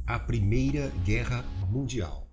A Primeira Guerra Mundial.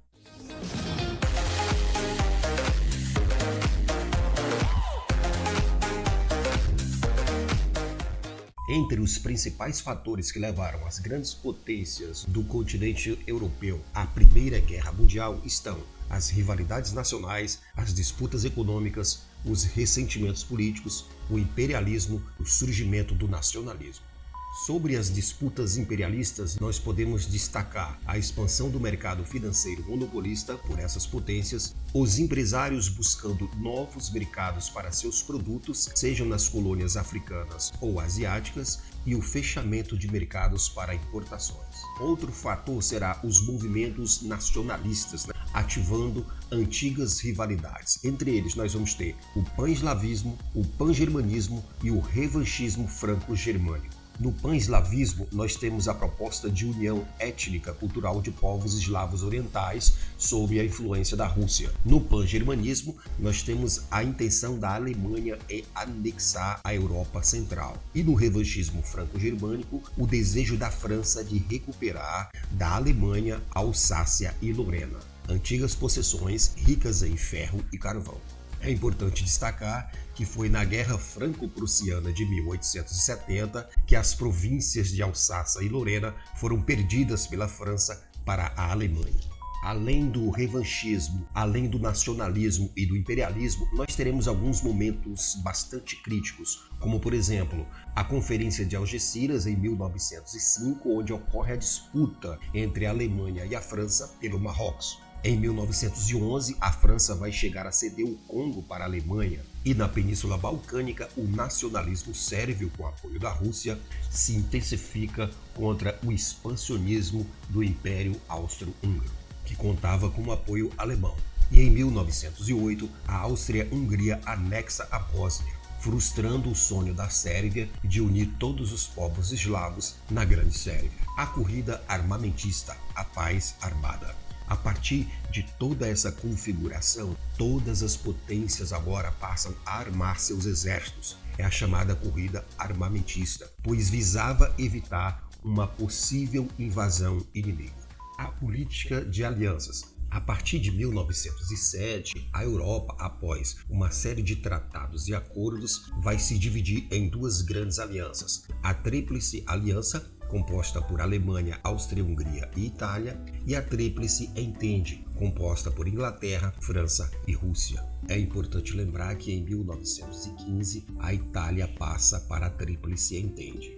Entre os principais fatores que levaram as grandes potências do continente europeu à Primeira Guerra Mundial estão as rivalidades nacionais, as disputas econômicas, os ressentimentos políticos, o imperialismo, o surgimento do nacionalismo. Sobre as disputas imperialistas, nós podemos destacar a expansão do mercado financeiro monopolista por essas potências, os empresários buscando novos mercados para seus produtos, sejam nas colônias africanas ou asiáticas, e o fechamento de mercados para importações. Outro fator será os movimentos nacionalistas, ativando antigas rivalidades. Entre eles, nós vamos ter o pan-eslavismo, o pan-germanismo e o revanchismo franco-germânico. No pan-eslavismo, nós temos a proposta de união étnica cultural de povos eslavos orientais sob a influência da Rússia. No pan-germanismo, nós temos a intenção da Alemanha em anexar a Europa Central. E no revanchismo franco-germânico, o desejo da França de recuperar da Alemanha Alsácia e Lorena, antigas possessões ricas em ferro e carvão. É importante destacar que foi na Guerra Franco-Prussiana de 1870 que as províncias de Alsácia e Lorena foram perdidas pela França para a Alemanha. Além do revanchismo, além do nacionalismo e do imperialismo, nós teremos alguns momentos bastante críticos, como por exemplo, a Conferência de Algeciras em 1905, onde ocorre a disputa entre a Alemanha e a França pelo Marrocos. Em 1911, a França vai chegar a ceder o Congo para a Alemanha, e na Península Balcânica, o nacionalismo sérvio, com apoio da Rússia, se intensifica contra o expansionismo do Império Austro-Húngaro, que contava com o apoio alemão. E em 1908, a Áustria-Hungria anexa a Bósnia, frustrando o sonho da Sérvia de unir todos os povos eslavos na Grande Sérvia. A corrida armamentista, a paz armada. A partir de toda essa configuração, todas as potências agora passam a armar seus exércitos. É a chamada corrida armamentista, pois visava evitar uma possível invasão inimiga. A política de alianças. A partir de 1907, a Europa, após uma série de tratados e acordos, vai se dividir em duas grandes alianças. A Tríplice Aliança, composta por Alemanha, Áustria-Hungria e Itália, e a Tríplice Entende, composta por Inglaterra, França e Rússia. É importante lembrar que em 1915 a Itália passa para a Tríplice Entende.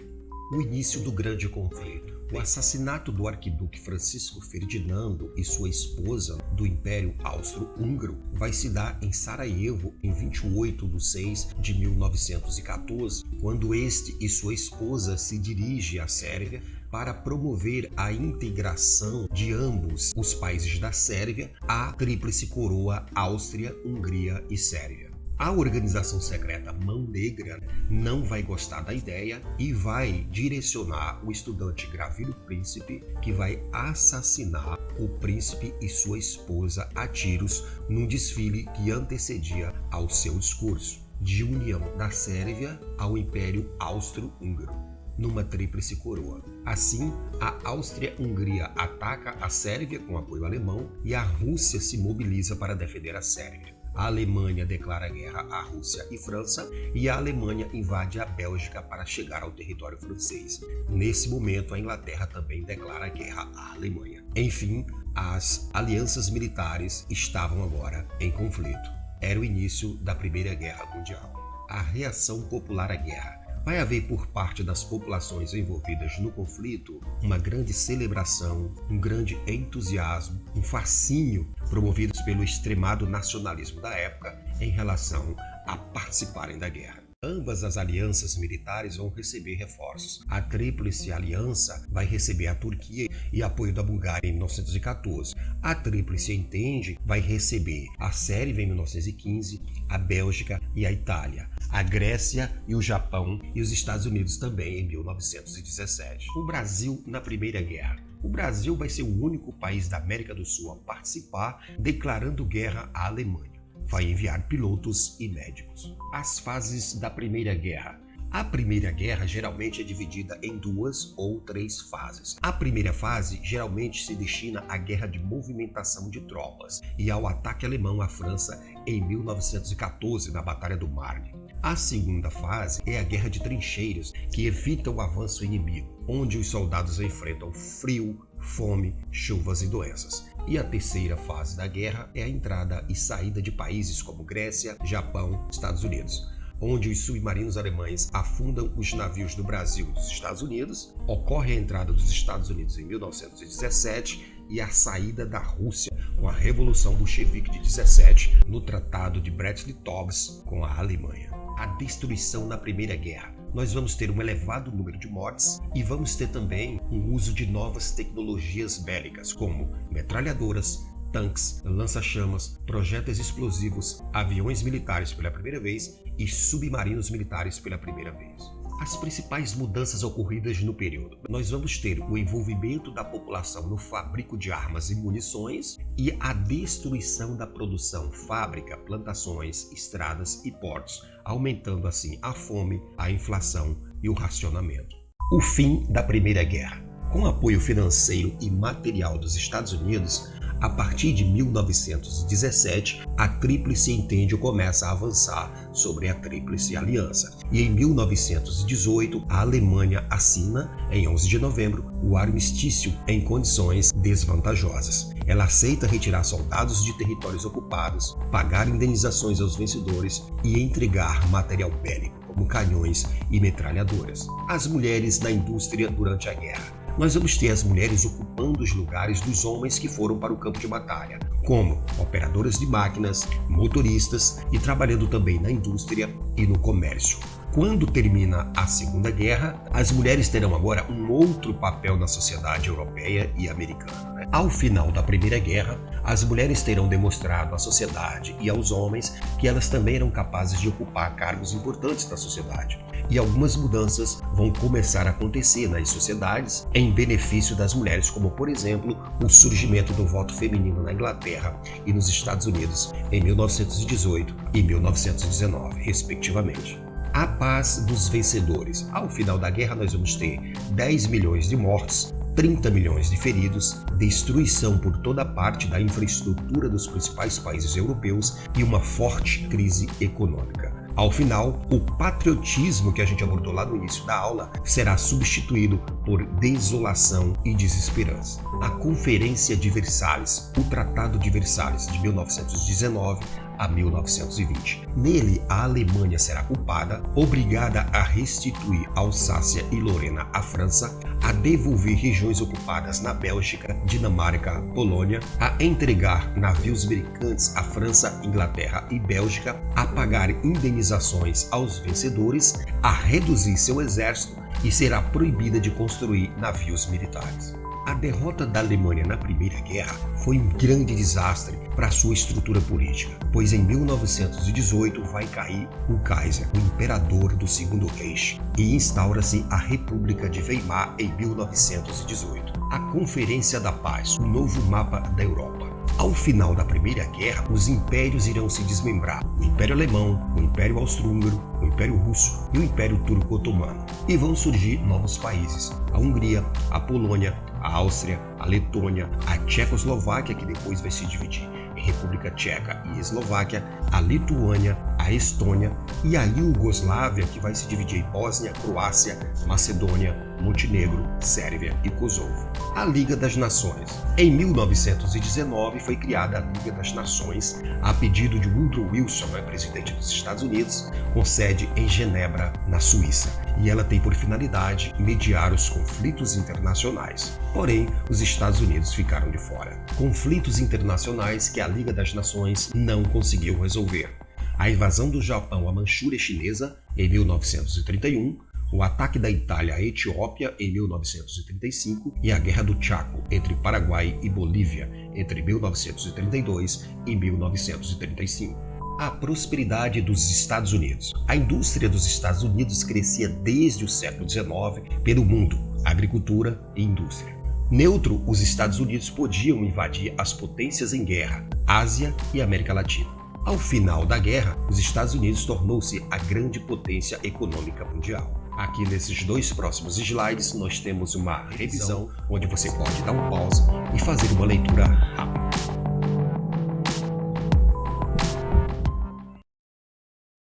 O início do grande conflito. O assassinato do arquiduque Francisco Ferdinando e sua esposa do Império Austro-Húngaro vai se dar em Sarajevo em 28 de 6 de 1914, quando este e sua esposa se dirigem à Sérvia para promover a integração de ambos os países da Sérvia à tríplice coroa Áustria, Hungria e Sérvia. A organização secreta Mão Negra não vai gostar da ideia e vai direcionar o estudante Gravilho Príncipe, que vai assassinar o príncipe e sua esposa a tiros num desfile que antecedia ao seu discurso de união da Sérvia ao Império Austro-Húngaro, numa tríplice coroa. Assim, a Áustria-Hungria ataca a Sérvia com apoio alemão e a Rússia se mobiliza para defender a Sérvia. A Alemanha declara guerra à Rússia e França e a Alemanha invade a Bélgica para chegar ao território francês. Nesse momento, a Inglaterra também declara guerra à Alemanha. Enfim, as alianças militares estavam agora em conflito. Era o início da Primeira Guerra Mundial. A reação popular à guerra. Vai haver por parte das populações envolvidas no conflito uma grande celebração, um grande entusiasmo, um fascínio promovidos pelo extremado nacionalismo da época em relação a participarem da guerra. Ambas as alianças militares vão receber reforços. A Tríplice Aliança vai receber a Turquia e apoio da Bulgária em 1914. A Tríplice Entende vai receber a Sérvia em 1915, a Bélgica e a Itália, a Grécia e o Japão e os Estados Unidos também em 1917. O Brasil na Primeira Guerra. O Brasil vai ser o único país da América do Sul a participar, declarando guerra à Alemanha. Vai enviar pilotos e médicos. As fases da Primeira Guerra. A Primeira Guerra geralmente é dividida em 2 ou 3 fases. A primeira fase geralmente se destina à guerra de movimentação de tropas e ao ataque alemão à França em 1914 na Batalha do Marne. A segunda fase é a guerra de trincheiras, que evita o avanço inimigo, onde os soldados enfrentam frio, fome, chuvas e doenças. E a terceira fase da guerra é a entrada e saída de países como Grécia, Japão, Estados Unidos, onde os submarinos alemães afundam os navios do Brasil e dos Estados Unidos, ocorre a entrada dos Estados Unidos em 1917 e a saída da Rússia com a Revolução Bolchevique de 17 no Tratado de Brest-Litovsk com a Alemanha. A destruição na Primeira Guerra. Nós vamos ter um elevado número de mortes e vamos ter também o uso de novas tecnologias bélicas, como metralhadoras, tanques, lança-chamas, projéteis explosivos, aviões militares pela primeira vez e submarinos militares pela primeira vez. As principais mudanças ocorridas no período. Nós vamos ter o envolvimento da população no fabrico de armas e munições e a destruição da produção, fábrica, plantações, estradas e portos, aumentando assim a fome, a inflação e o racionamento. O fim da Primeira Guerra. Com apoio financeiro e material dos Estados Unidos, a partir de 1917, a Tríplice Entende começa a avançar sobre a Tríplice Aliança. E em 1918, a Alemanha assina, em 11 de novembro, o armistício em condições desvantajosas. Ela aceita retirar soldados de territórios ocupados, pagar indenizações aos vencedores e entregar material bélico, como canhões e metralhadoras. As mulheres na indústria durante a guerra. Nós vamos ter as mulheres ocupando os lugares dos homens que foram para o campo de batalha, como operadoras de máquinas, motoristas e trabalhando também na indústria e no comércio. Quando termina a Segunda Guerra, as mulheres terão agora um outro papel na sociedade europeia e americana. Ao final da Primeira Guerra, as mulheres terão demonstrado à sociedade e aos homens que elas também eram capazes de ocupar cargos importantes da sociedade. E algumas mudanças vão começar a acontecer nas sociedades em benefício das mulheres, como por exemplo o surgimento do voto feminino na Inglaterra e nos Estados Unidos em 1918 e 1919, respectivamente. A paz dos vencedores. Ao final da guerra nós vamos ter 10 milhões de mortes, 30 milhões de feridos, destruição por toda parte da infraestrutura dos principais países europeus e uma forte crise econômica. Ao final, o patriotismo que a gente abordou lá no início da aula será substituído por desolação e desesperança. A Conferência de Versalhes, o Tratado de Versalhes de 1919 a 1920. Nele, a Alemanha será culpada, obrigada a restituir Alsácia e Lorena à França, a devolver regiões ocupadas na Bélgica, Dinamarca, Polônia, a entregar navios mercantes à França, Inglaterra e Bélgica, a pagar indenizações aos vencedores, a reduzir seu exército e será proibida de construir navios militares. A derrota da Alemanha na Primeira Guerra foi um grande desastre para sua estrutura política, pois em 1918 vai cair o Kaiser, o imperador do Segundo Reich, e instaura-se a República de Weimar em 1918. A Conferência da Paz, o novo mapa da Europa. Ao final da Primeira Guerra, os impérios irão se desmembrar: o Império Alemão, o Império Austro-Húngaro, o Império Russo e o Império Turco-Otomano. E vão surgir novos países: a Hungria, a Polônia, a Áustria, a Letônia, a Tchecoslováquia, que depois vai se dividir em República Tcheca e Eslováquia, a Lituânia, a Estônia e a Iugoslávia, que vai se dividir em Bósnia, Croácia, Macedônia, Montenegro, Sérvia e Kosovo. A Liga das Nações. Em 1919 foi criada a Liga das Nações a pedido de Woodrow Wilson, presidente dos Estados Unidos, com sede em Genebra, na Suíça, e ela tem por finalidade mediar os conflitos internacionais. Porém, os Estados Unidos ficaram de fora. Conflitos internacionais que a Liga das Nações não conseguiu resolver. A invasão do Japão à Manchúria chinesa em 1931, o ataque da Itália à Etiópia em 1935 e a Guerra do Chaco entre Paraguai e Bolívia entre 1932 e 1935. A prosperidade dos Estados Unidos. A indústria dos Estados Unidos crescia desde o século XIX pelo mundo, agricultura e indústria. Neutro, os Estados Unidos podiam invadir as potências em guerra, Ásia e América Latina. Ao final da guerra, os Estados Unidos tornou-se a grande potência econômica mundial. Aqui nesses dois próximos slides nós temos uma revisão onde você pode dar um pause e fazer uma leitura rápida.